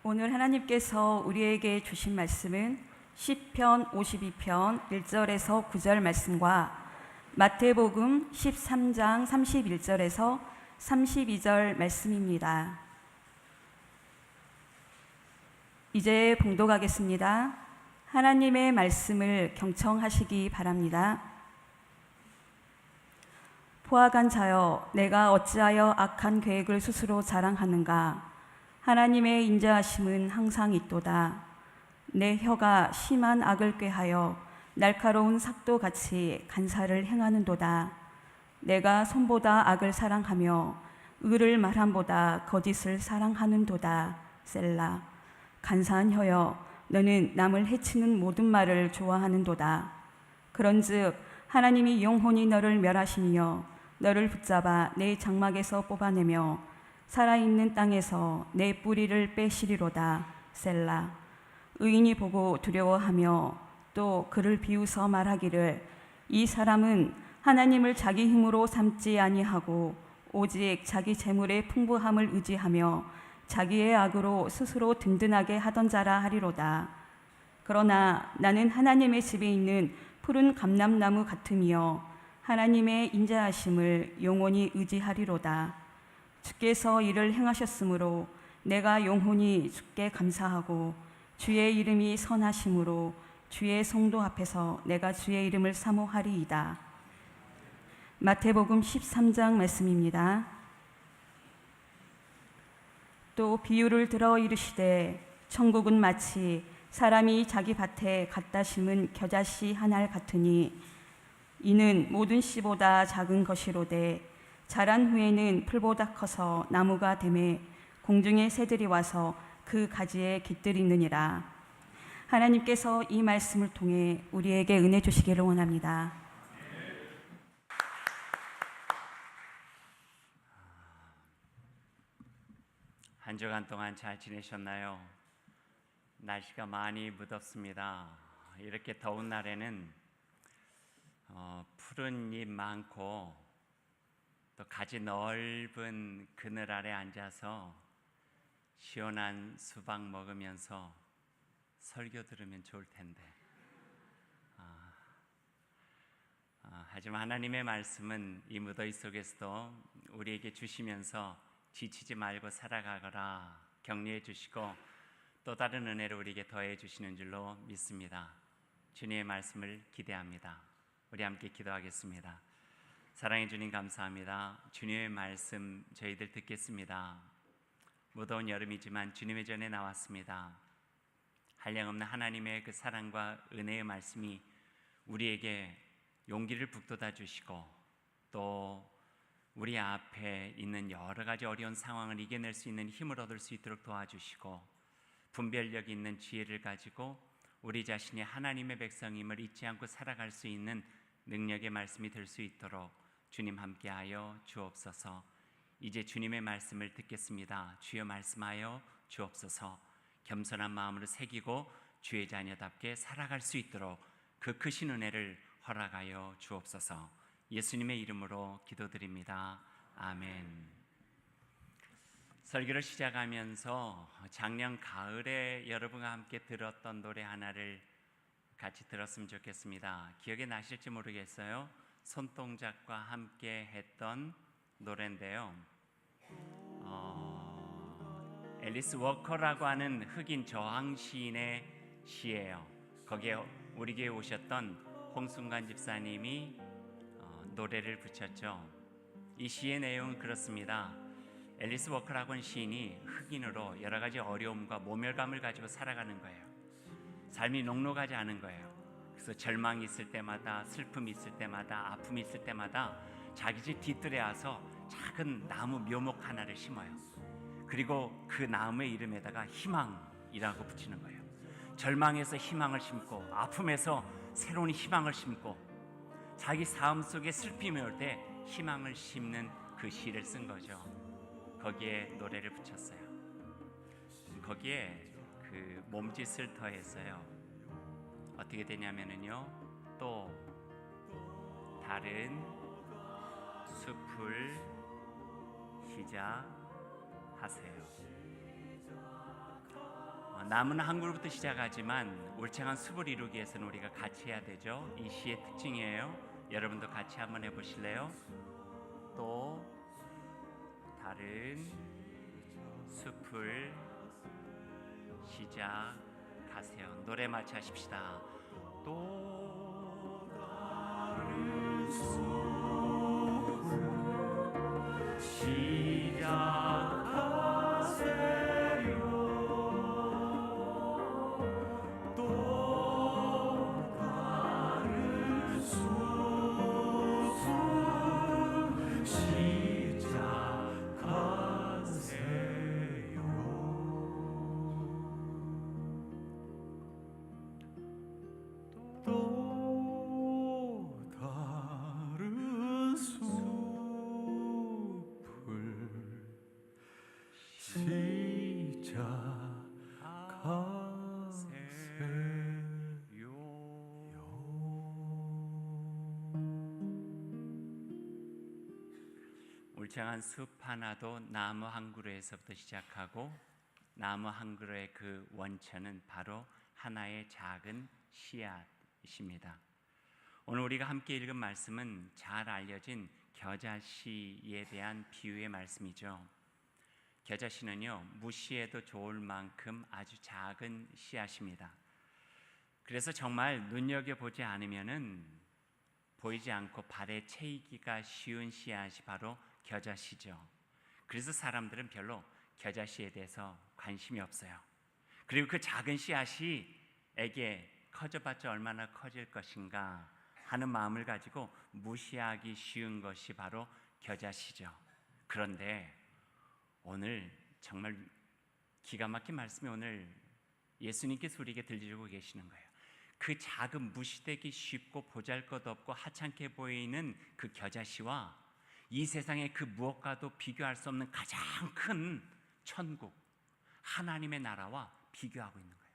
오늘 하나님께서 우리에게 주신 말씀은 시편 52편 1절에서 9절 말씀과 마태복음 13장 31절에서 32절 말씀입니다. 이제 봉독하겠습니다. 하나님의 말씀을 경청하시기 바랍니다. 포악한 자여, 내가 어찌하여 악한 계획을 스스로 자랑하는가? 하나님의 인자하심은 항상 있도다. 내 혀가 심한 악을 꾀하여 날카로운 삭도같이 간사를 행하는도다. 내가 손보다 악을 사랑하며 의를 말함보다 거짓을 사랑하는도다. 셀라. 간사한 혀여, 너는 남을 해치는 모든 말을 좋아하는도다. 그런즉 하나님이 영원히 너를 멸하시며 너를 붙잡아 내 장막에서 뽑아내며 살아있는 땅에서 내 뿌리를 빼시리로다. 셀라. 의인이 보고 두려워하며 또 그를 비웃어 말하기를 이 사람은 하나님을 자기 힘으로 삼지 아니하고 오직 자기 재물의 풍부함을 의지하며 자기의 악으로 스스로 든든하게 하던 자라 하리로다. 그러나 나는 하나님의 집에 있는 푸른 감람나무 같으며 하나님의 인자하심을 영원히 의지하리로다. 주께서 이를 행하셨으므로 내가 영원히 주께 감사하고 주의 이름이 선하심으로 주의 성도 앞에서 내가 주의 이름을 사모하리이다. 마태복음 13장 말씀입니다. 또 비유를 들어 이르시되 천국은 마치 사람이 자기 밭에 갖다 심은 겨자씨 한 알 같으니 이는 모든 씨보다 작은 것이로되 자란 후에는 풀보다 커서 나무가 되매 공중의 새들이 와서 그 가지에 깃들이느니라. 하나님께서 이 말씀을 통해 우리에게 은혜 주시기를 원합니다. 한 주간 동안 잘 지내셨나요? 날씨가 많이 무덥습니다. 이렇게 더운 날에는 푸른 잎 많고 또 가지 넓은 그늘 아래 앉아서 시원한 수박 먹으면서 설교 들으면 좋을 텐데 하지만 하나님의 말씀은 이 무더위 속에서도 우리에게 주시면서 지치지 말고 살아가거라 격려해 주시고 또 다른 은혜를 우리에게 더해 주시는 줄로 믿습니다. 주님의 말씀을 기대합니다. 우리 함께 기도하겠습니다. 사랑해 주님 감사합니다. 주님의 말씀 저희들 듣겠습니다. 무더운 여름이지만 주님의 전에 나왔습니다. 한량없는 하나님의 그 사랑과 은혜의 말씀이 우리에게 용기를 북돋아 주시고 또 우리 앞에 있는 여러 가지 어려운 상황을 이겨낼 수 있는 힘을 얻을 수 있도록 도와주시고 분별력 있는 지혜를 가지고 우리 자신이 하나님의 백성임을 잊지 않고 살아갈 수 있는 능력의 말씀이 될 수 있도록 주님 함께하여 주옵소서. 이제 주님의 말씀을 듣겠습니다. 주여 말씀하여 주옵소서. 겸손한 마음으로 새기고 주의 자녀답게 살아갈 수 있도록 그 크신 은혜를 허락하여 주옵소서. 예수님의 이름으로 기도드립니다. 아멘. 설교를 시작하면서 작년 가을에 여러분과 함께 들었던 노래 하나를 같이 들었으면 좋겠습니다. 기억이 나실지 모르겠어요. 손동작과 함께 했던 노래인데요. 앨리스 워커라고 하는 흑인 저항 시인의 시예요. 거기에 우리 교회에 오셨던 홍순관 집사님이 노래를 붙였죠. 이 시의 내용은 그렇습니다. 앨리스 워커라고 하는 시인이 흑인으로 여러 가지 어려움과 모멸감을 가지고 살아가는 거예요. 삶이 녹록하지 않은 거예요. 그래서 절망이 있을 때마다, 슬픔이 있을 때마다, 아픔이 있을 때마다 자기 집 뒤뜰에 와서 작은 나무 묘목 하나를 심어요. 그리고 그 나무의 이름에다가 희망이라고 붙이는 거예요. 절망에서 희망을 심고 아픔에서 새로운 희망을 심고 자기 삶 속에 슬픔이 올 때 희망을 심는 그 시를 쓴 거죠. 거기에 노래를 붙였어요. 거기에 그 몸짓을 더했어요. 어떻게 되냐면요, 또 다른 숲을 시작하세요. 나무는 한 그루부터 시작하지만 울창한 숲을 이루기 위해서는 우리가 같이 해야 되죠. 이 시의 특징이에요. 여러분도 같이 한번 해보실래요? 또 다른 숲을 시작하세요. 노래 마치 하십시다. 또 다른 숲을 시작하세요. 또 다른 숲을 시작하세요. 또 다른 숲을 울창한 숲 하나도 나무 한 그루에서부터 시작하고 나무 한 그루의 그 원천은 바로 하나의 작은 씨앗입니다. 오늘 우리가 함께 읽은 말씀은 잘 알려진 겨자씨에 대한 비유의 말씀이죠. 겨자씨는요, 무시해도 좋을 만큼 아주 작은 씨앗입니다. 그래서 정말 눈여겨보지 않으면은 보이지 않고 발에 채이기가 쉬운 씨앗이 바로 겨자씨죠. 그래서 사람들은 별로 겨자씨에 대해서 관심이 없어요. 그리고 그 작은 씨앗이 에게 커져봤자 얼마나 커질 것인가 하는 마음을 가지고 무시하기 쉬운 것이 바로 겨자씨죠. 그런데 오늘 정말 기가 막힌 말씀이 오늘 예수님께서 우리에게 들려주고 계시는 거예요. 그 작은 무시되기 쉽고 보잘것없고 하찮게 보이는 그 겨자씨와 이 세상의 그 무엇과도 비교할 수 없는 가장 큰 천국 하나님의 나라와 비교하고 있는 거예요.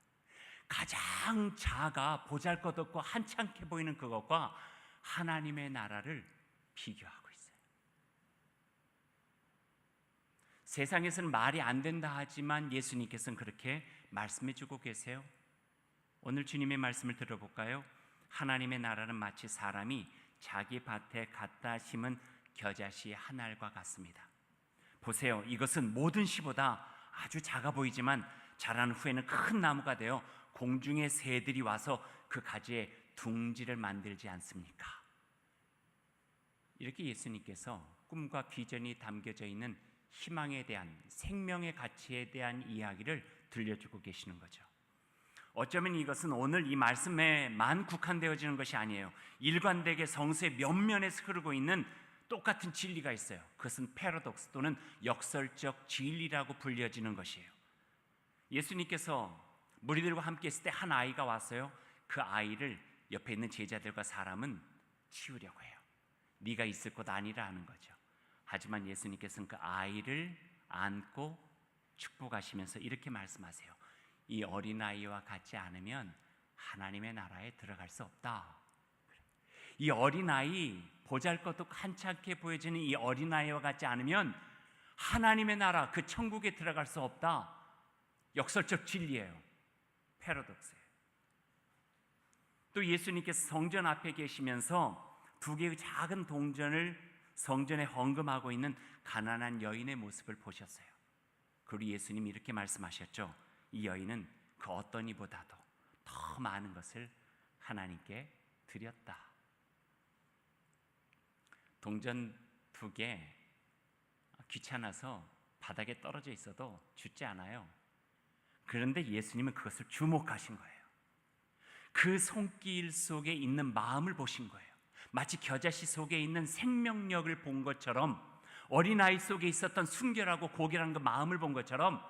가장 작아 보잘것없고 한창게 보이는 그것과 하나님의 나라를 비교하고 있어요. 세상에서는 말이 안 된다 하지만 예수님께서는 그렇게 말씀해 주고 계세요. 오늘 주님의 말씀을 들어볼까요? 하나님의 나라는 마치 사람이 자기 밭에 갖다 심은 겨자씨 한 알과 같습니다. 보세요. 이것은 모든 씨보다 아주 작아 보이지만 자란 후에는 큰 나무가 되어 공중의 새들이 와서 그 가지에 둥지를 만들지 않습니까? 이렇게 예수님께서 꿈과 비전이 담겨져 있는 희망에 대한 생명의 가치에 대한 이야기를 들려주고 계시는 거죠. 어쩌면 이것은 오늘 이 말씀에만 국한되어지는 것이 아니에요. 일관되게 성서의 면면에서 흐르고 있는 똑같은 진리가 있어요. 그것은 패러독스 또는 역설적 진리라고 불려지는 것이에요. 예수님께서 무리들과 함께 있을 때 한 아이가 왔어요. 그 아이를 옆에 있는 제자들과 사람은 치우려고 해요. 네가 있을 곳 아니라 하는 거죠. 하지만 예수님께서는 그 아이를 안고 축복하시면서 이렇게 말씀하세요. 이 어린아이와 같지 않으면 하나님의 나라에 들어갈 수 없다. 이 어린아이, 보잘것없고 한창게 보여지는 이 어린아이와 같지 않으면 하나님의 나라, 그 천국에 들어갈 수 없다. 역설적 진리예요. 패러독스예요. 또 예수님께서 성전 앞에 계시면서 두 개의 작은 동전을 성전에 헌금하고 있는 가난한 여인의 모습을 보셨어요. 그리고 예수님이 이렇게 말씀하셨죠. 이 여인은 그 어떤 이보다도 더 많은 것을 하나님께 드렸다. 동전 두 개 귀찮아서 바닥에 떨어져 있어도 줍지 않아요. 그런데 예수님은 그것을 주목하신 거예요. 그 손길 속에 있는 마음을 보신 거예요. 마치 겨자씨 속에 있는 생명력을 본 것처럼, 어린아이 속에 있었던 순결하고 고결한 그 마음을 본 것처럼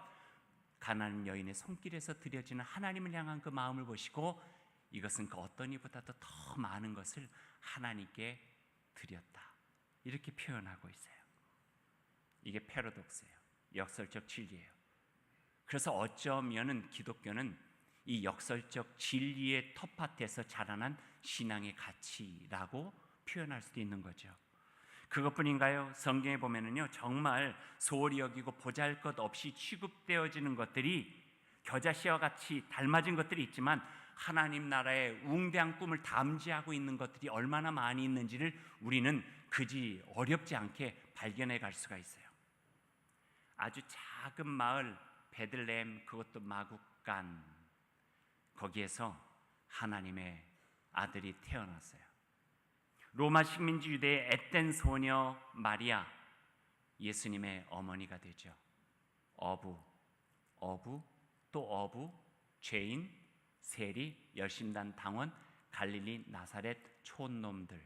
가난한 여인의 손길에서 드려지는 하나님을 향한 그 마음을 보시고 이것은 그 어떤 이보다도 더 많은 것을 하나님께 드렸다. 이렇게 표현하고 있어요. 이게 패러독스예요. 역설적 진리예요. 그래서 어쩌면은 기독교는 이 역설적 진리의 텃밭에서 자라난 신앙의 가치라고 표현할 수도 있는 거죠. 그것뿐인가요? 성경에 보면은요, 정말 소홀히 여기고 보잘것 없이 취급되어지는 것들이 겨자씨와 같이 닮아진 것들이 있지만 하나님 나라의 웅대한 꿈을 담지하고 있는 것들이 얼마나 많이 있는지를 우리는 그지 어렵지 않게 발견해 갈 수가 있어요. 아주 작은 마을 베들레헴, 그것도 마국간, 거기에서 하나님의 아들이 태어났어요. 로마 식민지 유대의 앳된 소녀 마리아, 예수님의 어머니가 되죠. 어부, 또 어부, 죄인, 세리, 열심단 당원, 갈릴리, 나사렛, 촌놈들,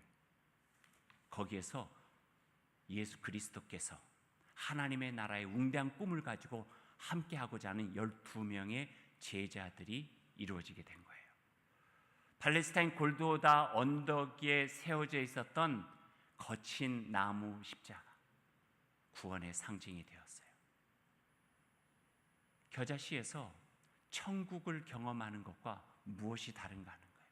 거기에서 예수 그리스도께서 하나님의 나라의 웅대한 꿈을 가지고 함께하고자 하는 12명의 제자들이 이루어지게 된 거예요. 팔레스타인 골고다 언덕에 세워져 있었던 거친 나무 십자가, 구원의 상징이 되었어요. 겨자씨에서 천국을 경험하는 것과 무엇이 다른가 하는 거예요.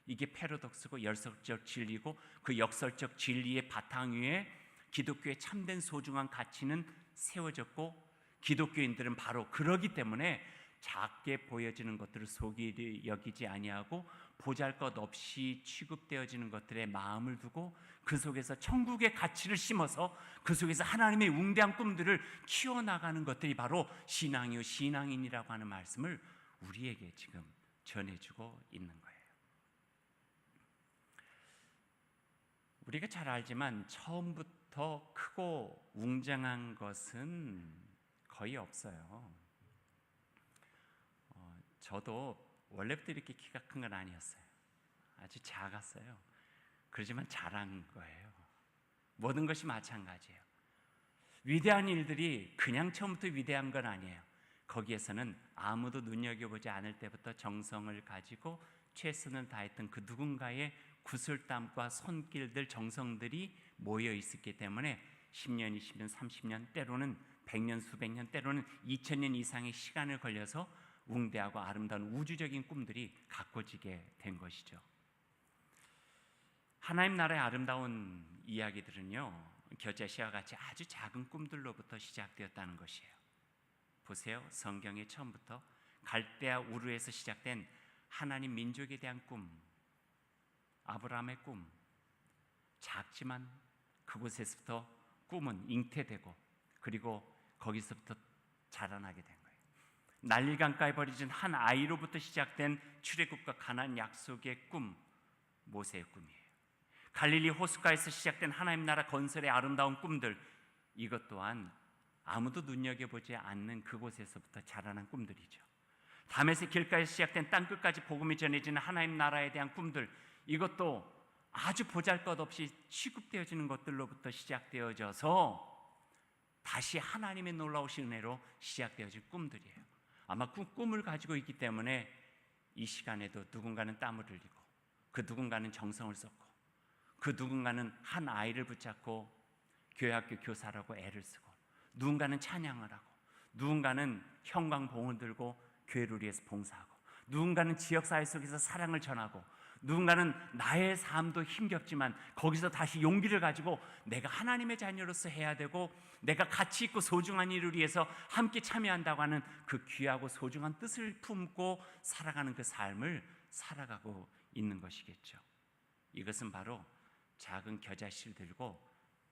이게 패러독스고 역설적 진리고, 그 역설적 진리의 바탕 위에 기독교의 참된 소중한 가치는 세워졌고, 기독교인들은 바로 그러기 때문에 작게 보여지는 것들을 소홀히 여기지 아니하고 보잘것없이 취급되어지는 것들에 마음을 두고 그 속에서 천국의 가치를 심어서 그 속에서 하나님의 웅대한 꿈들을 키워나가는 것들이 바로 신앙이요 신앙인이라고 하는 말씀을 우리에게 지금 전해주고 있는 거예요. 우리가 잘 알지만 처음부터 크고 웅장한 것은 거의 없어요. 저도 원래부터 이렇게 키가 큰 건 아니었어요. 아주 작았어요. 그러지만 잘한 거예요. 모든 것이 마찬가지예요. 위대한 일들이 그냥 처음부터 위대한 건 아니에요. 거기에서는 아무도 눈여겨보지 않을 때부터 정성을 가지고 최선을 다했던 그 누군가의 구슬땀과 손길들, 정성들이 모여 있었기 때문에 10년, 20년, 30년, 때로는 100년, 수백 년, 때로는 2000년 이상의 시간을 걸려서 웅대하고 아름다운 우주적인 꿈들이 가꿔지게 된 것이죠. 하나님 나라의 아름다운 이야기들은요, 겨자씨와 같이 아주 작은 꿈들로부터 시작되었다는 것이에요. 보세요. 성경의 처음부터 갈대아 우르에서 시작된 하나님 민족에 대한 꿈, 아브라함의 꿈, 작지만 그곳에서부터 꿈은 잉태되고 그리고 거기서부터 자라나게 된 거예요. 난리강가에 버려진 한 아이로부터 시작된 출애굽과 가나안 약속의 꿈, 모세의 꿈이에요. 갈릴리 호숫가에서 시작된 하나님 나라 건설의 아름다운 꿈들, 이것 또한 아무도 눈여겨보지 않는 그곳에서부터 자라난 꿈들이죠. 다메섹 길가에서 시작된 땅끝까지 복음이 전해지는 하나님 나라에 대한 꿈들, 이것도 아주 보잘것없이 취급되어지는 것들로부터 시작되어져서 다시 하나님의 놀라우신 은혜로 시작되어질 꿈들이에요. 아마 꿈을 가지고 있기 때문에 이 시간에도 누군가는 땀을 흘리고, 그 누군가는 정성을 썼고, 그 누군가는 한 아이를 붙잡고 교회학교 교사라고 애를 쓰고, 누군가는 찬양을 하고, 누군가는 형광봉을 들고 교회를 위해서 봉사하고, 누군가는 지역사회 속에서 사랑을 전하고, 누군가는 나의 삶도 힘겹지만 거기서 다시 용기를 가지고 내가 하나님의 자녀로서 해야 되고 내가 가치 있고 소중한 일을 위해서 함께 참여한다고 하는 그 귀하고 소중한 뜻을 품고 살아가는 그 삶을 살아가고 있는 것이겠죠. 이것은 바로 작은 겨자씨를 들고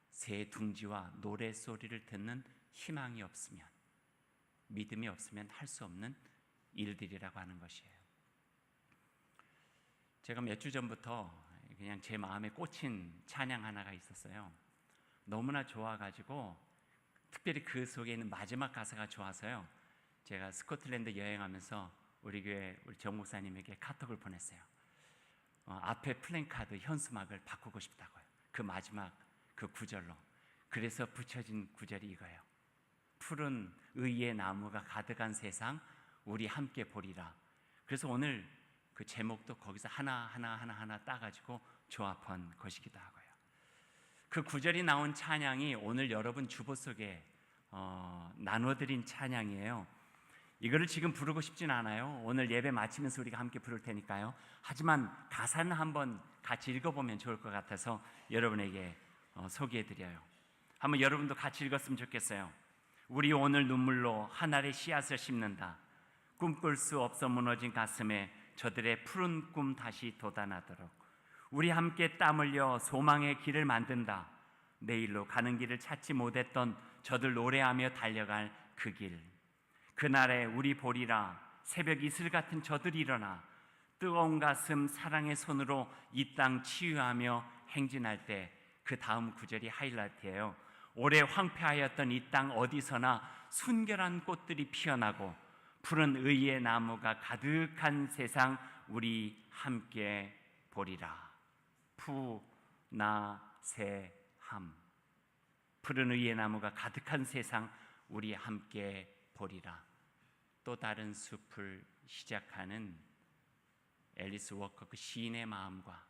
새 둥지와 노래소리를 듣는 희망이 없으면, 믿음이 없으면 할 수 없는 일들이라고 하는 것이에요. 제가 몇 주 전부터 그냥 제 마음에 꽂힌 찬양 하나가 있었어요. 너무나 좋아가지고, 특별히 그 속에 있는 마지막 가사가 좋아서요, 제가 스코틀랜드 여행하면서 우리 교회 우리 정 목사님에게 카톡을 보냈어요. 앞에 플랜카드 현수막을 바꾸고 싶다고요. 그 마지막 그 구절로. 그래서 붙여진 구절이 이거예요. 푸른 의의 나무가 가득한 세상 우리 함께 보리라. 그래서 오늘 그 제목도 거기서 하나 따가지고 조합한 것이기도 하고요. 그 구절이 나온 찬양이 오늘 여러분 주보 속에 나눠드린 찬양이에요. 이거를 지금 부르고 싶진 않아요. 오늘 예배 마치면서 우리가 함께 부를 테니까요. 하지만 가사는 한번 같이 읽어보면 좋을 것 같아서 여러분에게 소개해드려요. 한번 여러분도 같이 읽었으면 좋겠어요. 우리 오늘 눈물로 한 알의 씨앗을 심는다. 꿈꿀 수 없어 무너진 가슴에 저들의 푸른 꿈 다시 돋아나도록 우리 함께 땀 흘려 소망의 길을 만든다. 내일로 가는 길을 찾지 못했던 저들 노래하며 달려갈 그 길. 그날에 우리 보리라 새벽 이슬 같은 저들이 일어나 뜨거운 가슴 사랑의 손으로 이 땅 치유하며 행진할 때 그 다음 구절이 하이라이트예요. 오래 황폐하였던 이 땅 어디서나 순결한 꽃들이 피어나고 푸른 의의 나무가 가득한 세상 우리 함께 보리라. 푸나세함. 푸른 의의 나무가 가득한 세상 우리 함께 보리라. 또 다른 숲을 시작하는 앨리스 워커 그 시인의 마음과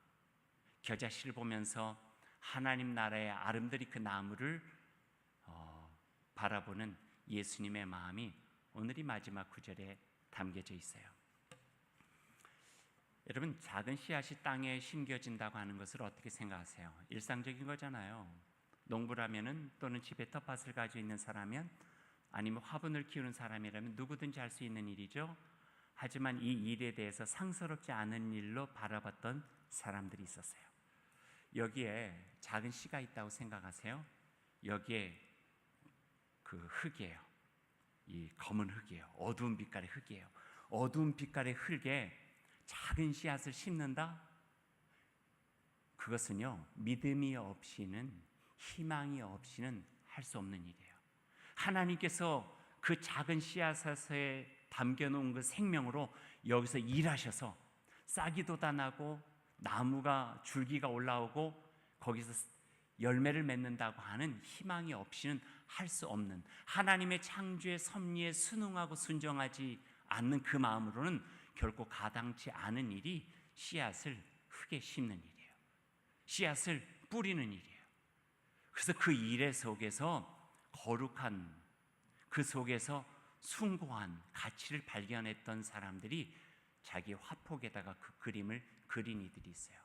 겨자씨를 보면서 하나님 나라의 아름드리 그 나무를 바라보는 예수님의 마음이 오늘이 마지막 구절에 담겨져 있어요. 여러분, 작은 씨앗이 땅에 심겨진다고 하는 것을 어떻게 생각하세요? 일상적인 거잖아요. 농부라면은 또는 집에 텃밭을 가지고 있는 사람이면 아니면 화분을 키우는 사람이라면 누구든지 할 수 있는 일이죠. 하지만 이 일에 대해서 상스럽지 않은 일로 바라봤던 사람들이 있었어요. 여기에 작은 씨가 있다고 생각하세요? 여기에 그 흙이에요. 이 검은 흙이에요. 어두운 빛깔의 흙이에요. 어두운 빛깔의 흙에 작은 씨앗을 심는다? 그것은요, 믿음이 없이는, 희망이 없이는 할 수 없는 일이에요. 하나님께서 그 작은 씨앗에 담겨놓은 그 생명으로 여기서 일하셔서 싹이 돋아나고 나무가 줄기가 올라오고 거기서 열매를 맺는다고 하는 희망이 없이는 할 수 없는, 하나님의 창조의 섭리에 순응하고 순종하지 않는 그 마음으로는 결코 가당치 않은 일이 씨앗을 흙에 심는 일이에요. 씨앗을 뿌리는 일이에요. 그래서 그 일 속에서 거룩한, 그 속에서 숭고한 가치를 발견했던 사람들이 자기 화폭에다가 그 그림을 그린 이들이 있어요.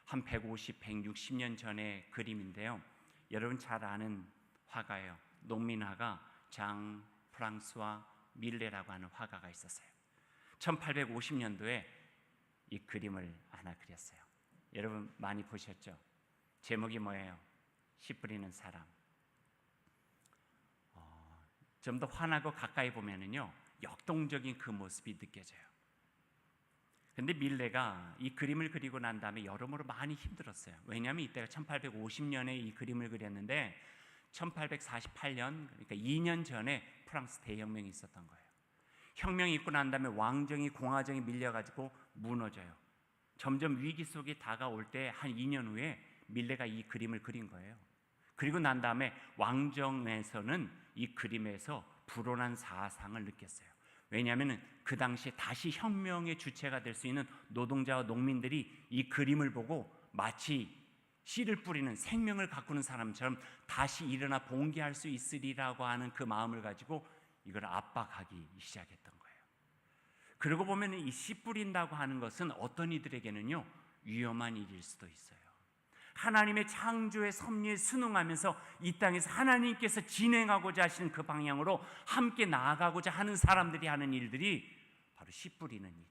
한 150, 160년 전의 그림인데요. 여러분 잘 아는 화가예요. 농민화가 장 프랑스와 밀레라고 하는 화가가 있었어요. 1850년도에 이 그림을 하나 그렸어요. 여러분 많이 보셨죠? 제목이 뭐예요? 씨 뿌리는 사람. 좀 더 환하고 가까이 보면은요, 역동적인 그 모습이 느껴져요. 근데 밀레가 이 그림을 그리고 난 다음에 여러모로 많이 힘들었어요. 왜냐하면 이때가 1850년에 이 그림을 그렸는데 1848년, 그러니까 2년 전에 프랑스 대혁명이 있었던 거예요. 혁명이 있고 난 다음에 왕정이, 공화정이 밀려가지고 무너져요. 점점 위기 속에 다가올 때 한 2년 후에 밀레가 이 그림을 그린 거예요. 그리고 난 다음에 왕정에서는 이 그림에서 불온한 사상을 느꼈어요. 왜냐하면 그 당시에 다시 혁명의 주체가 될 수 있는 노동자와 농민들이 이 그림을 보고 마치 씨를 뿌리는, 생명을 가꾸는 사람처럼 다시 일어나 봉기할 수 있으리라고 하는 그 마음을 가지고 이걸 압박하기 시작했던 거예요. 그러고 보면 이 씨 뿌린다고 하는 것은 어떤 이들에게는요, 위험한 일일 수도 있어요. 하나님의 창조의 섭리에 순응하면서 이 땅에서 하나님께서 진행하고자 하시는 그 방향으로 함께 나아가고자 하는 사람들이 하는 일들이 바로 씨 뿌리는 일이에요.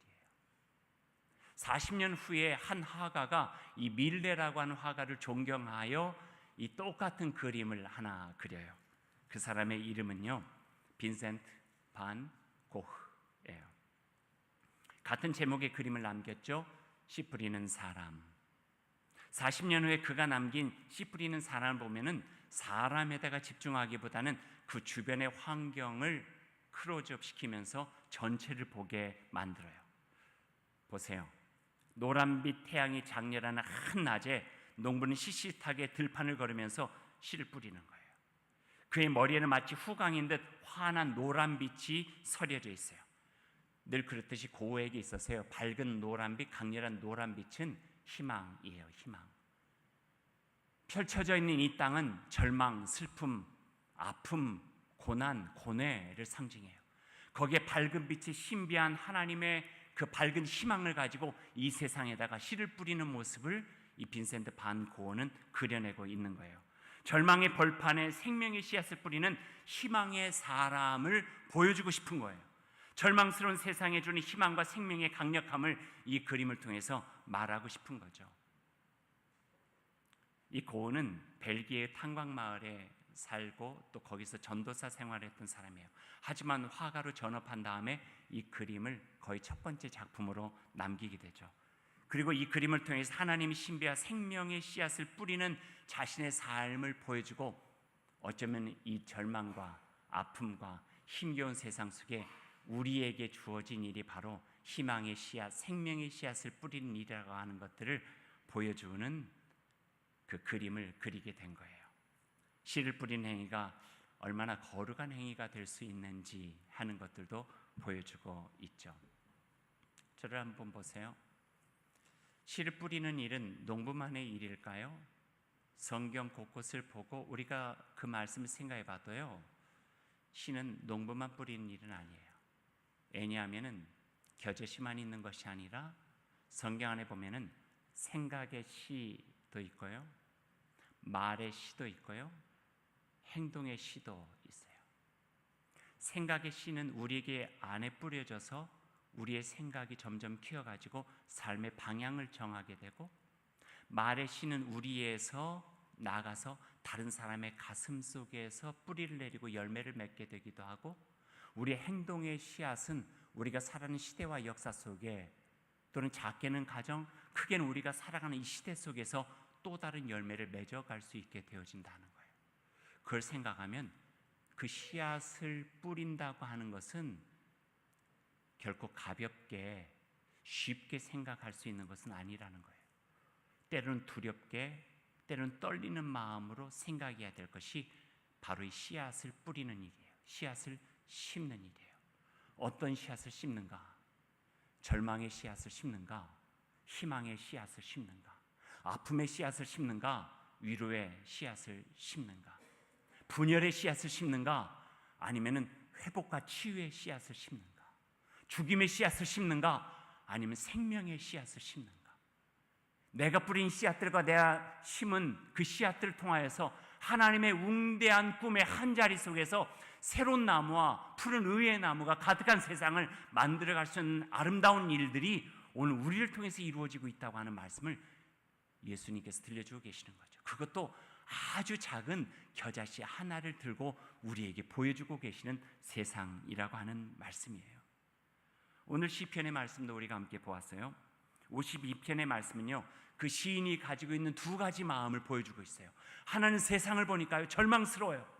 40년 후에 한 화가가 이 밀레라고 하는 화가를 존경하여 이 똑같은 그림을 하나 그려요. 그 사람의 이름은요, 빈센트 반 고흐예요. 같은 제목의 그림을 남겼죠. 씨 뿌리는 사람. 40년 후에 그가 남긴 씨 뿌리는 사람을 보면은 사람에다가 집중하기보다는 그 주변의 환경을 클로즈업 시키면서 전체를 보게 만들어요. 보세요. 노란빛 태양이 장렬하는 한낮에 농부는 시시하게 들판을 걸으면서 씨를 뿌리는 거예요. 그의 머리에는 마치 후광인 듯 환한 노란빛이 서려져 있어요. 늘 그렇듯이 고흐에게 있어서요, 밝은 노란빛, 강렬한 노란빛은 희망이에요. 희망. 펼쳐져 있는 이 땅은 절망, 슬픔, 아픔, 고난, 고뇌를 상징해요. 거기에 밝은 빛이 신비한 하나님의 그 밝은 희망을 가지고 이 세상에다가 씨를 뿌리는 모습을 이 빈센트 반 고흐는 그려내고 있는 거예요. 절망의 벌판에 생명의 씨앗을 뿌리는 희망의 사람을 보여주고 싶은 거예요. 절망스러운 세상에 주는 희망과 생명의 강력함을 이 그림을 통해서 말하고 싶은 거죠. 이 고은은 벨기에 탄광마을에 살고 또 거기서 전도사 생활을 했던 사람이에요. 하지만 화가로 전업한 다음에 이 그림을 거의 첫 번째 작품으로 남기게 되죠. 그리고 이 그림을 통해서 하나님의 신비와 생명의 씨앗을 뿌리는 자신의 삶을 보여주고, 어쩌면 이 절망과 아픔과 힘겨운 세상 속에 우리에게 주어진 일이 바로 희망의 씨앗, 생명의 씨앗을 뿌리는 일이라고 하는 것들을 보여주는 그 그림을 그리게 된 거예요. 씨를 뿌리는 행위가 얼마나 거룩한 행위가 될 수 있는지 하는 것들도 보여주고 있죠. 저를 한번 보세요. 씨를 뿌리는 일은 농부만의 일일까요? 성경 곳곳을 보고 우리가 그 말씀을 생각해 봐도요, 씨는 농부만 뿌리는 일은 아니에요. 왜냐하면은 겨자씨만 있는 것이 아니라 성경 안에 보면은 생각의 씨도 있고요, 말의 씨도 있고요, 행동의 씨도 있어요. 생각의 씨는 우리에게 안에 뿌려져서 우리의 생각이 점점 키워가지고 삶의 방향을 정하게 되고, 말의 씨는 우리에서 나가서 다른 사람의 가슴 속에서 뿌리를 내리고 열매를 맺게 되기도 하고, 우리의 행동의 씨앗은 우리가 살아가는 시대와 역사 속에, 또는 작게는 가정, 크게는 우리가 살아가는 이 시대 속에서 또 다른 열매를 맺어갈 수 있게 되어진다는 거예요. 그걸 생각하면 그 씨앗을 뿌린다고 하는 것은 결코 가볍게 쉽게 생각할 수 있는 것은 아니라는 거예요. 때로는 두렵게, 때로는 떨리는 마음으로 생각해야 될 것이 바로 이 씨앗을 뿌리는 일이에요. 씨앗을 심는 일이에요. 어떤 씨앗을 심는가? 절망의 씨앗을 심는가? 희망의 씨앗을 심는가? 아픔의 씨앗을 심는가? 위로의 씨앗을 심는가? 분열의 씨앗을 심는가? 아니면은 회복과 치유의 씨앗을 심는가? 죽임의 씨앗을 심는가? 아니면 생명의 씨앗을 심는가? 내가 뿌린 씨앗들과 내가 심은 그 씨앗들을 통하여서 하나님의 웅대한 꿈의 한자리 속에서 새로운 나무와 푸른 의의 나무가 가득한 세상을 만들어갈 수 있는 아름다운 일들이 오늘 우리를 통해서 이루어지고 있다고 하는 말씀을 예수님께서 들려주고 계시는 거죠. 그것도 아주 작은 겨자씨 하나를 들고 우리에게 보여주고 계시는 세상이라고 하는 말씀이에요. 오늘 시편의 말씀도 우리가 함께 보았어요. 52편의 말씀은요, 그 시인이 가지고 있는 두 가지 마음을 보여주고 있어요. 하나는 세상을 보니까요, 절망스러워요.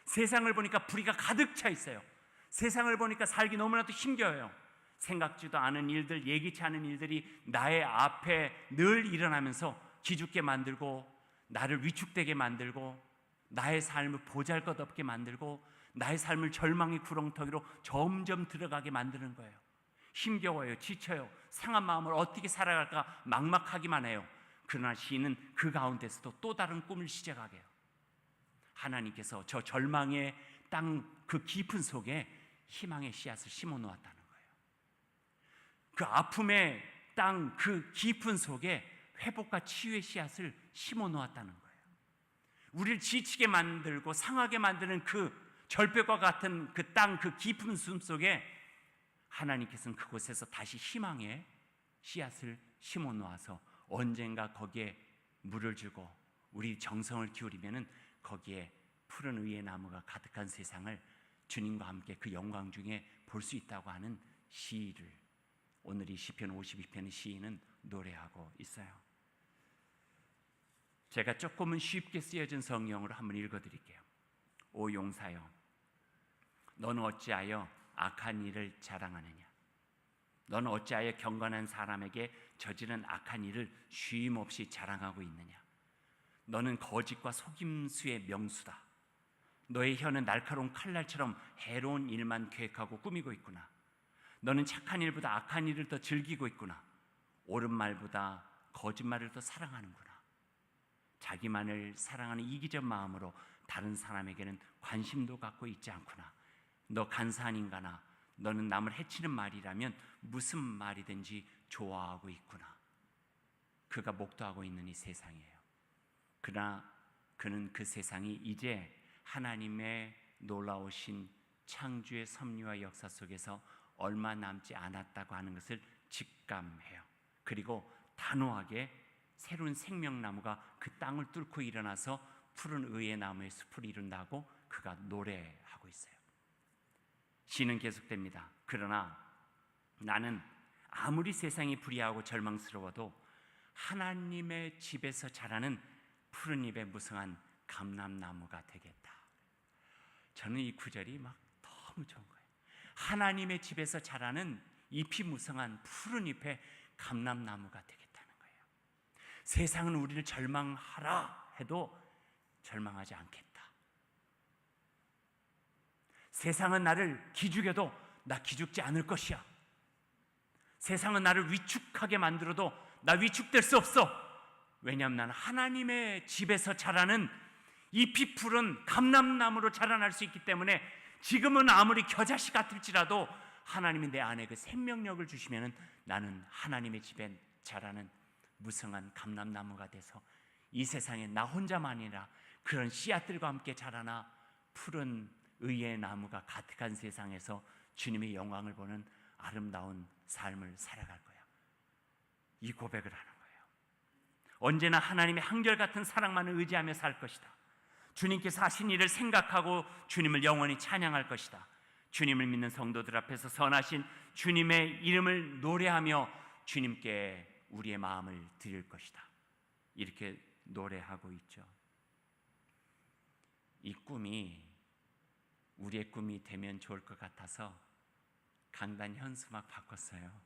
세상을 보니까 불의가 가득 차 있어요. 세상을 보니까 살기 너무나도 힘겨워요. 생각지도 않은 일들, 예기치 않은 일들이 나의 앞에 늘 일어나면서 기죽게 만들고, 나를 위축되게 만들고, 나의 삶을 보잘것없게 만들고, 나의 삶을 절망의 구렁텅이로 점점 들어가게 만드는 거예요. 힘겨워요. 지쳐요. 상한 마음을 어떻게 살아갈까 막막하기만 해요. 그러나 시인은 그 가운데서도 또 다른 꿈을 시작하게 해요. 하나님께서 저 절망의 땅 그 깊은 속에 희망의 씨앗을 심어 놓았다는 거예요. 그 아픔의 땅 그 깊은 속에 회복과 치유의 씨앗을 심어 놓았다는 거예요. 우리를 지치게 만들고 상하게 만드는 그 절벽과 같은 그 땅 그 깊은 숨 속에 하나님께서는 그곳에서 다시 희망의 씨앗을 심어 놓아서 언젠가 거기에 물을 주고 우리 정성을 기울이면은 거기에 푸른 의의 나무가 가득한 세상을 주님과 함께 그 영광 중에 볼 수 있다고 하는 시를 오늘 이 시편 52편의 시인은 노래하고 있어요. 제가 조금은 쉽게 쓰여진 성경으로 한번 읽어드릴게요. 오 용사여, 너는 어찌하여 악한 일을 자랑하느냐? 너는 어찌하여 경건한 사람에게 저지른 악한 일을 쉼없이 자랑하고 있느냐? 너는 거짓과 속임수의 명수다. 너의 혀는 날카로운 칼날처럼 해로운 일만 계획하고 꾸미고 있구나. 너는 착한 일보다 악한 일을 더 즐기고 있구나. 옳은 말보다 거짓말을 더 사랑하는구나. 자기만을 사랑하는 이기적 마음으로 다른 사람에게는 관심도 갖고 있지 않구나. 너 간사한 인간아, 너는 남을 해치는 말이라면 무슨 말이든지 좋아하고 있구나. 그가 목도하고 있는 이 세상이에요. 그러나 그는 그 세상이 이제 하나님의 놀라우신 창조의 섭리와 역사 속에서 얼마 남지 않았다고 하는 것을 직감해요. 그리고 단호하게 새로운 생명나무가 그 땅을 뚫고 일어나서 푸른 의의 나무의 숲을 이룬다고 그가 노래하고 있어요. 시는 계속됩니다. 그러나 나는 아무리 세상이 불의하고 절망스러워도 하나님의 집에서 자라는 푸른 잎에 무성한 감람나무가 되겠다. 저는 이 구절이 막 너무 좋은 거예요. 하나님의 집에서 자라는 잎이 무성한 푸른 잎에 감람나무가 되겠다는 거예요. 세상은 우리를 절망하라 해도 절망하지 않겠다. 세상은 나를 기죽여도 나 기죽지 않을 것이야. 세상은 나를 위축하게 만들어도 나 위축될 수 없어. 왜냐하면 나는 하나님의 집에서 자라는 잎이 푸른 감람나무로 자라날 수 있기 때문에 지금은 아무리 겨자씨 같을지라도 하나님이 내 안에 그 생명력을 주시면 나는 하나님의 집에 자라는 무성한 감람나무가 돼서 이 세상에 나 혼자만 아니라 그런 씨앗들과 함께 자라나 푸른 의의 나무가 가득한 세상에서 주님의 영광을 보는 아름다운 삶을 살아갈 거야. 이 고백을 하는 거예요. 언제나 하나님의 한결같은 사랑만을 의지하며 살 것이다. 주님께서 하신 일을 생각하고 주님을 영원히 찬양할 것이다. 주님을 믿는 성도들 앞에서 선하신 주님의 이름을 노래하며 주님께 우리의 마음을 드릴 것이다. 이렇게 노래하고 있죠. 이 꿈이 우리의 꿈이 되면 좋을 것 같아서 강단 현수막 바꿨어요.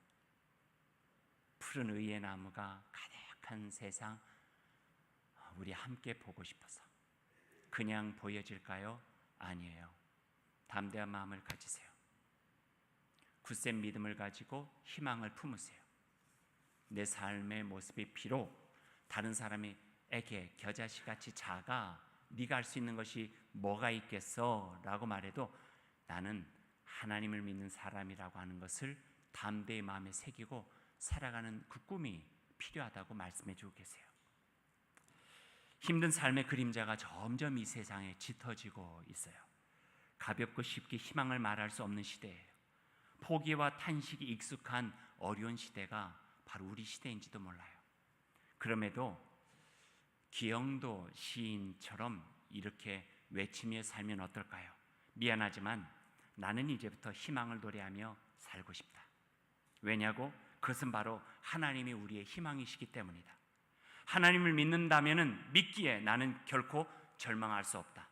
푸른 의의 나무가 가득한 세상 우리 함께 보고 싶어서. 그냥 보여질까요? 아니에요. 담대한 마음을 가지세요. 굳센 믿음을 가지고 희망을 품으세요. 내 삶의 모습이 비록 다른 사람에게 겨자씨같이 작아 네가 할 수 있는 것이 뭐가 있겠어? 라고 말해도 나는 하나님을 믿는 사람이라고 하는 것을 담대히 마음에 새기고 살아가는 그 꿈이 필요하다고 말씀해 주고 계세요. 힘든 삶의 그림자가 점점 이 세상에 짙어지고 있어요. 가볍고 쉽게 희망을 말할 수 없는 시대예요. 포기와 탄식이 익숙한 어려운 시대가 바로 우리 시대인지도 몰라요. 그럼에도 기영도 시인처럼 이렇게 외치며 살면 어떨까요? 미안하지만 나는 이제부터 희망을 노래하며 살고 싶다. 왜냐고? 그것은 바로 하나님이 우리의 희망이시기 때문이다. 하나님을 믿는다면 믿기에 나는 결코 절망할 수 없다.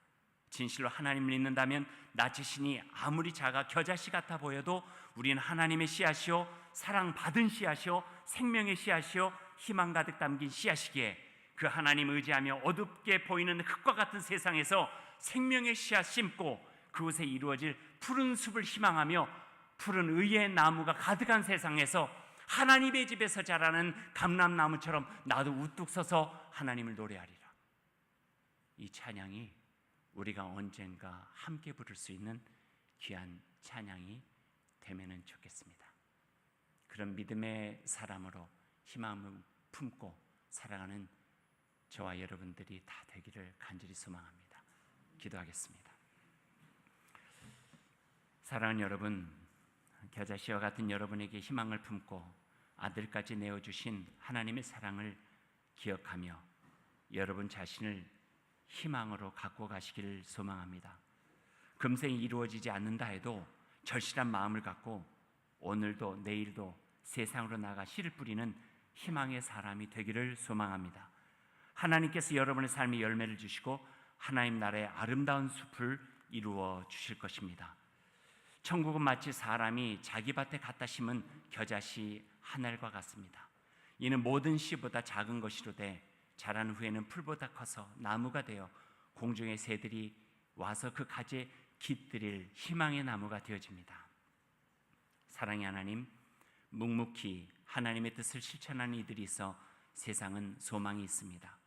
진실로 하나님을 믿는다면 나 자신이 아무리 작아 겨자씨 같아 보여도 우리는 하나님의 씨앗이요 사랑받은 씨앗이요 생명의 씨앗이요 희망 가득 담긴 씨앗이기에 그 하나님 의지하며 어둡게 보이는 흙과 같은 세상에서 생명의 씨앗 심고 그곳에 이루어질 푸른 숲을 희망하며 푸른 의의 나무가 가득한 세상에서 하나님의 집에서 자라는 감람나무처럼 나도 우뚝 서서 하나님을 노래하리라. 이 찬양이 우리가 언젠가 함께 부를 수 있는 귀한 찬양이 되면 좋겠습니다. 그런 믿음의 사람으로 희망을 품고 살아가는 저와 여러분들이 다 되기를 간절히 소망합니다. 기도하겠습니다. 사랑하는 여러분, 겨자씨와 같은 여러분에게 희망을 품고 아들까지 내어주신 하나님의 사랑을 기억하며 여러분 자신을 희망으로 갖고 가시기를 소망합니다. 금생이 이루어지지 않는다 해도 절실한 마음을 갖고 오늘도 내일도 세상으로 나가 씨를 뿌리는 희망의 사람이 되기를 소망합니다. 하나님께서 여러분의 삶에 열매를 주시고 하나님 나라의 아름다운 숲을 이루어 주실 것입니다. 천국은 마치 사람이 자기 밭에 갖다 심은 겨자씨 한 알과 같습니다. 이는 모든 씨보다 작은 것이로되 자란 후에는 풀보다 커서 나무가 되어 공중의 새들이 와서 그 가지에 깃들일 희망의 나무가 되어집니다. 사랑의 하나님, 묵묵히 하나님의 뜻을 실천하는 이들이 있어 세상은 소망이 있습니다.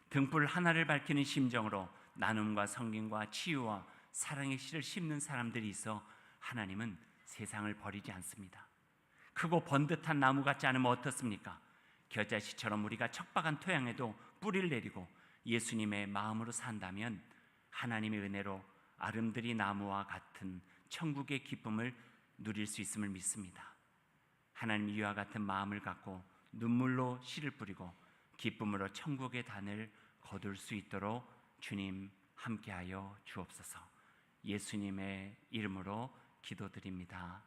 등불 하나를 밝히는 심정으로 나눔과 섬김과 치유와 사랑의 씨를 심는 사람들이 있어 하나님은 세상을 버리지 않습니다. 크고 번듯한 나무 같지 않으면 어떻습니까? 겨자씨처럼 우리가 척박한 토양에도 뿌리를 내리고 예수님의 마음으로 산다면 하나님의 은혜로 아름드리 나무와 같은 천국의 기쁨을 누릴 수 있음을 믿습니다. 하나님 이와 같은 마음을 갖고 눈물로 씨를 뿌리고 기쁨으로 천국의 단을 거둘 수 있도록 주님 함께하여 주옵소서. 예수님의 이름으로 기도드립니다.